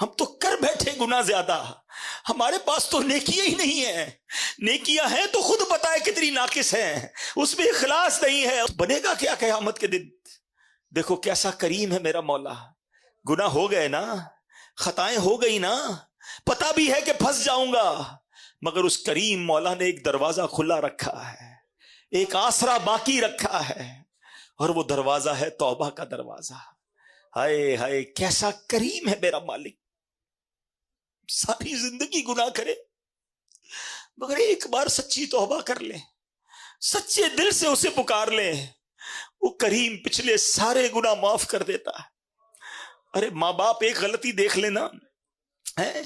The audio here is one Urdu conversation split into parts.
ہم تو کر بیٹھے گناہ زیادہ، ہمارے پاس تو نیکیاں ہی نہیں ہیں، نیکیاں ہیں تو خود بتائے کتنی ناقص ہیں، اس میں اخلاص نہیں ہے، بنے گا کیا قیامت کے دن؟ دیکھو کیسا کریم ہے میرا مولا، گناہ ہو گئے نا، خطائیں ہو گئی نا، پتا بھی ہے کہ پھنس جاؤں گا، مگر اس کریم مولا نے ایک دروازہ کھلا رکھا ہے، ایک آسرا باقی رکھا ہے، اور وہ دروازہ ہے توبہ کا دروازہ۔ ہائے ہائے کیسا کریم ہے میرا مالک، ساری زندگی گناہ کرے مگر ایک بار سچی توبہ کر لے، سچے دل سے اسے پکار لے، وہ کریم پچھلے سارے گناہ معاف کر دیتا ہے۔ ارے ماں باپ ایک غلطی دیکھ لینا ہے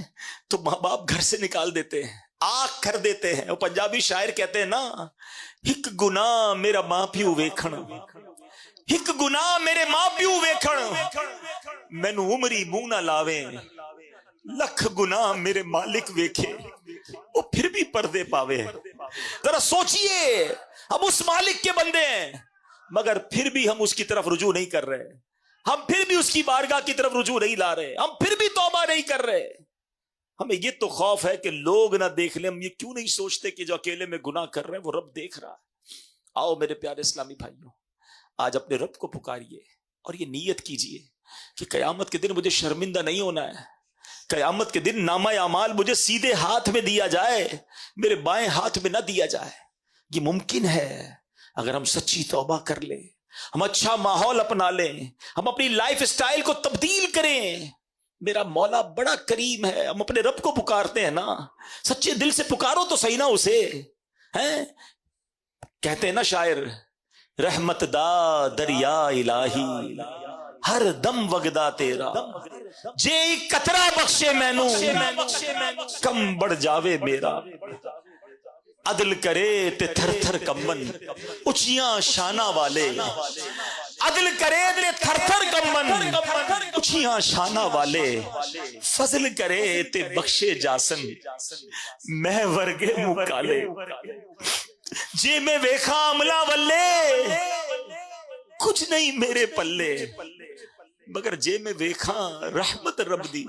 تو ماں باپ گھر سے نکال دیتے ہیں، آگ کر دیتے ہیں۔ وہ پنجابی شاعر کہتے ہیں نا، ایک گناہ میرا ماں پیو ویکھن، ایک گناہ میرے ماں پیو ویکھن، مینوں عمری منہ نہ لاویں، لکھ گناہ میرے مالک ویکھے وہ پھر بھی پردے پاوے۔ ذرا سوچئے، ہم اس مالک کے بندے ہیں مگر پھر بھی ہم اس کی طرف رجوع نہیں کر رہے، ہم پھر بھی اس کی بارگاہ کی طرف رجوع نہیں لا رہے، ہم پھر بھی توبہ نہیں کر رہے۔ ہمیں یہ تو خوف ہے کہ لوگ نہ دیکھ لیں، ہم یہ کیوں نہیں سوچتے کہ جو اکیلے میں گناہ کر رہے ہیں وہ رب دیکھ رہا ہے۔ آؤ میرے پیارے اسلامی بھائیوں، آج اپنے رب کو پکاریے اور یہ نیت کیجئے کہ قیامت کے دن مجھے شرمندہ نہیں ہونا ہے، قیامت کے دن نامہ اعمال مجھے سیدھے ہاتھ میں دیا جائے، میرے بائیں ہاتھ میں نہ دیا جائے۔ یہ ممکن ہے اگر ہم سچی توبہ کر لیں، ہم اچھا ماحول اپنا لیں، ہم اپنی لائف سٹائل کو تبدیل کریں۔ میرا مولا بڑا کریم ہے، ہم اپنے رب کو پکارتے ہیں نا، سچے دل سے پکارو تو صحیح نا اسے، ہیں؟ کہتے ہیں نا شاعر، رحمت دا دریا الہی ہر دم وگدا تیرا، جے ایک قطرہ بخشے مینوں کم بڑھ جاوے میرا، عدل کرے تے تھر تھر کمبن اچیاں شانہ والے، عدل کرے تے تھر تھر کمبن اچیاں شانہ والے، فضل کرے تے بخشے جاسن میں ورگے مکالے، جے میں ویکھا عملہ ولے کچھ نہیں میرے پلے، مگر جے میں ویکھا رحمت رب دی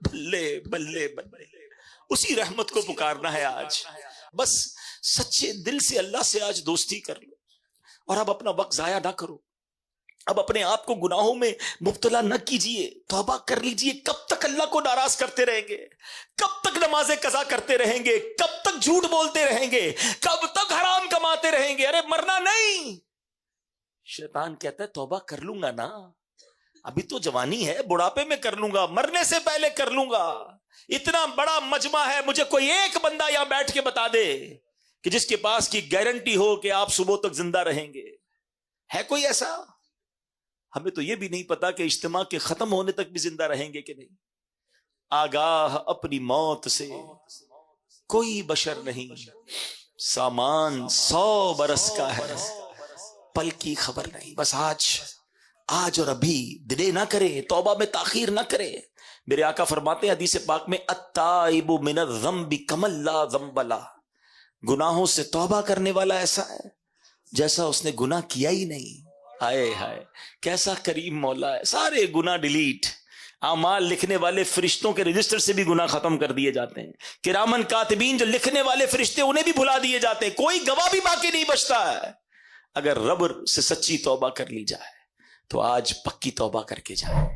بلے بلے بلے۔ اسی رحمت کو پکارنا ہے آج، بس سچے دل سے اللہ سے آج دوستی کر لو، اور اب اپنا وقت ضائع نہ کرو، اب اپنے آپ کو گناہوں میں مبتلا نہ کیجئے، توبہ کر لیجئے۔ کب تک اللہ کو ناراض کرتے رہیں گے؟ کب تک نمازیں قضا کرتے رہیں گے؟ کب تک جھوٹ بولتے رہیں گے؟ کب تک حرام کماتے رہیں گے؟ ارے مرنا نہیں۔ شیطان کہتا ہے توبہ کر لوں گا نا، ابھی تو جوانی ہے، بڑھاپے میں کر لوں گا، مرنے سے پہلے کر لوں گا۔ اتنا بڑا مجمع ہے، مجھے کوئی ایک بندہ یہاں بیٹھ کے بتا دے کہ جس کے پاس کی گارنٹی ہو کہ آپ صبح تک زندہ رہیں گے، ہے کوئی ایسا؟ ہمیں تو یہ بھی نہیں پتا کہ اجتماع کے ختم ہونے تک بھی زندہ رہیں گے کہ نہیں۔ آگاہ اپنی موت سے کوئی بشر نہیں، سامان 100 برس کا ہے، پل کی خبر نہیں۔ بس آج اور ابھی دلے نہ کرے، توبہ میں تاخیر نہ کرے۔ میرے آقا فرماتے ہیں حدیث پاک میں، التائب من الذنب کمن لا ذنب لہ، گناہوں سے توبہ کرنے والا ایسا ہے جیسا اس نے گناہ کیا ہی نہیں۔ ہائے ہائے کیسا کریم مولا ہے، سارے گناہ ڈیلیٹ، اعمال لکھنے والے فرشتوں کے رجسٹر سے بھی گناہ ختم کر دیے جاتے ہیں، کرامن کاتبین جو لکھنے والے فرشتے انہیں بھی بھلا دیے جاتے ہیں، کوئی گواہ بھی باقی نہیں بچتا ہے۔ اگر رب سے سچی توبہ کر لی جائے تو آج پکی توبہ کر کے جائے۔